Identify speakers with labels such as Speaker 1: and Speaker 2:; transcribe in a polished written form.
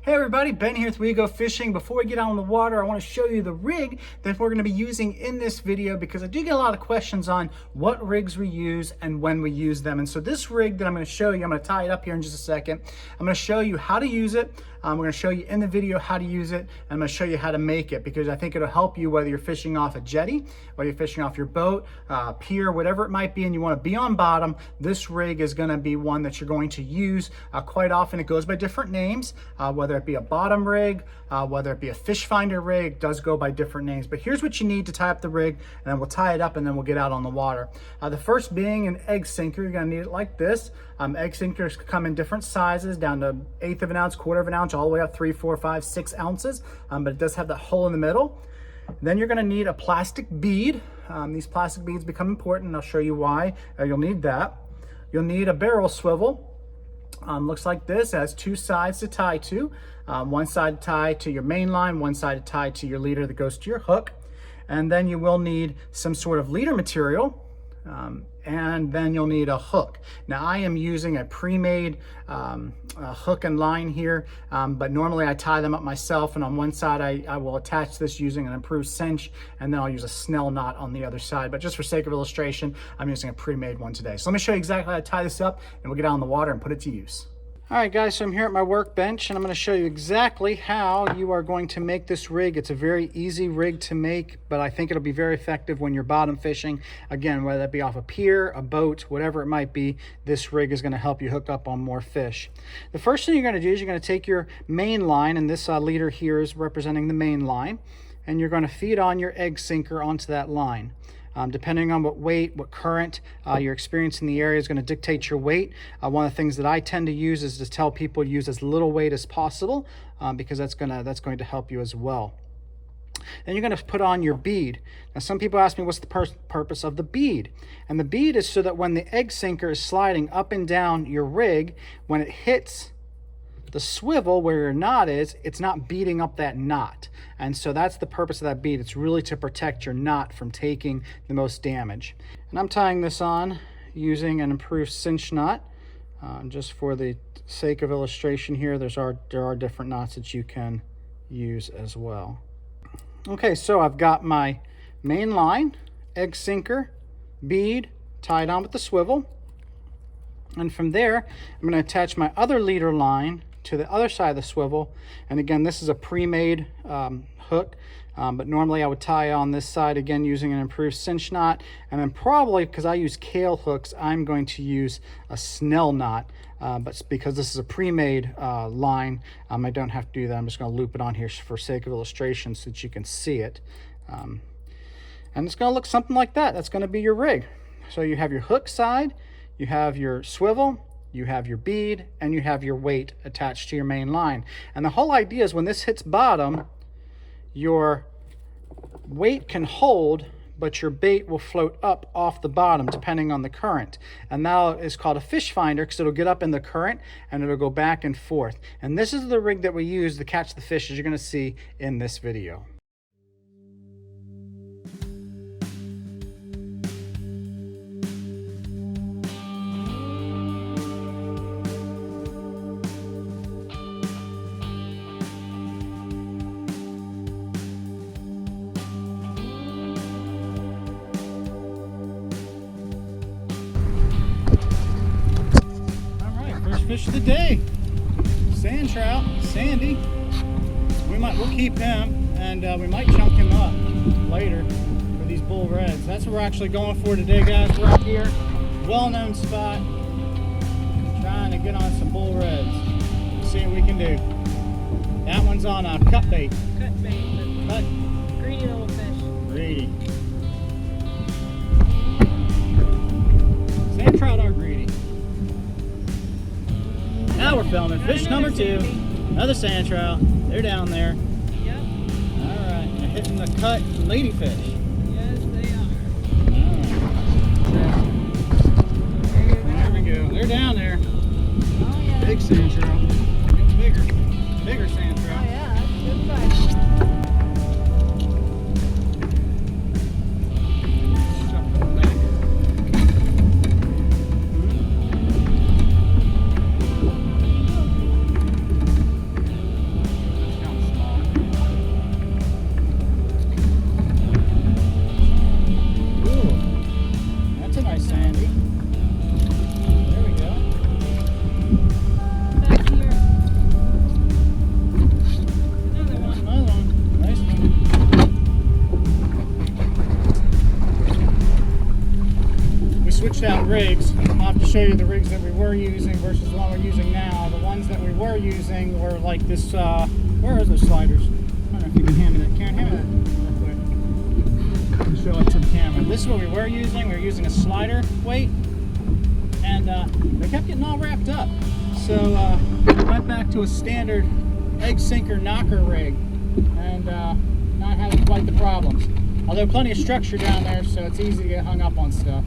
Speaker 1: Hey everybody, Ben here with We Go Fishing. Before we get out on the water, I want to show you the rig that we're going to be using in this video because I do get a lot of questions on what rigs we use and when we use them. And so this rig that I'm going to show you, I'm going to tie it up here in just a second. I'm going to show you how to use it. We're going to show you in the video how to use it, and I'm going to show you how to make it because I think it'll help you whether you're fishing off a jetty, whether you're fishing off your boat, pier, whatever it might be, and you want to be on bottom. This rig is going to be one that you're going to use quite often. It goes by different names, whether it be a bottom rig, whether it be a fish finder rig, it does go by different names. But here's what you need to tie up the rig, and then we'll tie it up and then we'll get out on the water. The first being an egg sinker. You're going to need it like this. Egg sinkers come in different sizes, down to 1/8 of an ounce, 1/4 of an ounce, all the way up 3, 4, 5, 6 ounces. But it does have that hole in the middle. Then you're going to need a plastic bead. These plastic beads become important, and I'll show you why. You'll need that. You'll need a barrel swivel. Looks like this. It has 2 sides to tie to. One side tied to your main line, one side tied to your leader that goes to your hook. And then you will need some sort of leader material. And then you'll need a hook. Now I am using a pre-made hook and line here, but normally I tie them up myself, and on one side I will attach this using an improved cinch, and then I'll use a Snell knot on the other side. But just for sake of illustration, I'm using a pre-made one today. So let me show you exactly how to tie this up, and we'll get out in the water and put it to use. All right guys, so I'm here at my workbench and I'm going to show you exactly how you are going to make this rig. It's a very easy rig to make, but I think it'll be very effective when you're bottom fishing. Again, whether that be off a pier, a boat, whatever it might be, this rig is going to help you hook up on more fish. The first thing you're going to do is you're going to take your main line, and this leader here is representing the main line, and you're going to feed on your egg sinker onto that line. Depending on what weight, what current, your experience in the area is going to dictate your weight. One of the things that I tend to use is to tell people to use as little weight as possible because that's going to help you as well. Then you're going to put on your bead. Now some people ask me what's the purpose of the bead. And the bead is so that when the egg sinker is sliding up and down your rig, when it hits the swivel where your knot is, it's not beating up that knot. And so that's the purpose of that bead. It's really to protect your knot from taking the most damage. And I'm tying this on using an improved cinch knot. Just for the sake of illustration here, there are different knots that you can use as well. Okay, so I've got my main line, egg sinker, bead tied on with the swivel. And from there, I'm going to attach my other leader line to the other side of the swivel. And again, this is a pre-made hook, but normally I would tie on this side again using an improved cinch knot. And then probably, because I use Kahle hooks, I'm going to use a Snell knot. But because this is a pre-made line, I don't have to do that. I'm just going to loop it on here for sake of illustration so that you can see it. And it's going to look something like that. That's going to be your rig. So you have your hook side, you have your swivel, you have your bead, and you have your weight attached to your main line. And the whole idea is when this hits bottom, your weight can hold, but your bait will float up off the bottom depending on the current. And that is called a fish finder because it'll get up in the current and it'll go back and forth. And this is the rig that we use to catch the fish, as you're going to see in this video. Fish of the day, sand trout, Sandy. We'll keep him, and we might chunk him up later for these bull reds. That's what we're actually going for today, guys. We're up here, well-known spot, trying to get on some bull reds. See what we can do. That one's on a cut bait.
Speaker 2: Cut bait.
Speaker 1: Cut.
Speaker 2: Greedy little fish.
Speaker 1: Greedy. Sand trout are greedy. Now we're filming fish number 2, another sand trout. They're down there.
Speaker 2: Yep.
Speaker 1: All right, they're hitting the cut ladyfish.
Speaker 2: Yes, they are.
Speaker 1: There we go. They're down there.
Speaker 2: Oh yeah.
Speaker 1: Big sand trout. It's bigger sand trout.
Speaker 2: Oh yeah, that's a good fish.
Speaker 1: rigs. I'll have to show you the rigs that we were using versus the one we're using now. The ones that we were using were like this, where are those sliders? I don't know if you can hand me that. Karen, hand me that real quick. Show it to the camera. This is what we were using. We were using a slider weight, and they kept getting all wrapped up. So we went back to a standard egg sinker knocker rig, and not having quite the problems. Although plenty of structure down there, so it's easy to get hung up on stuff.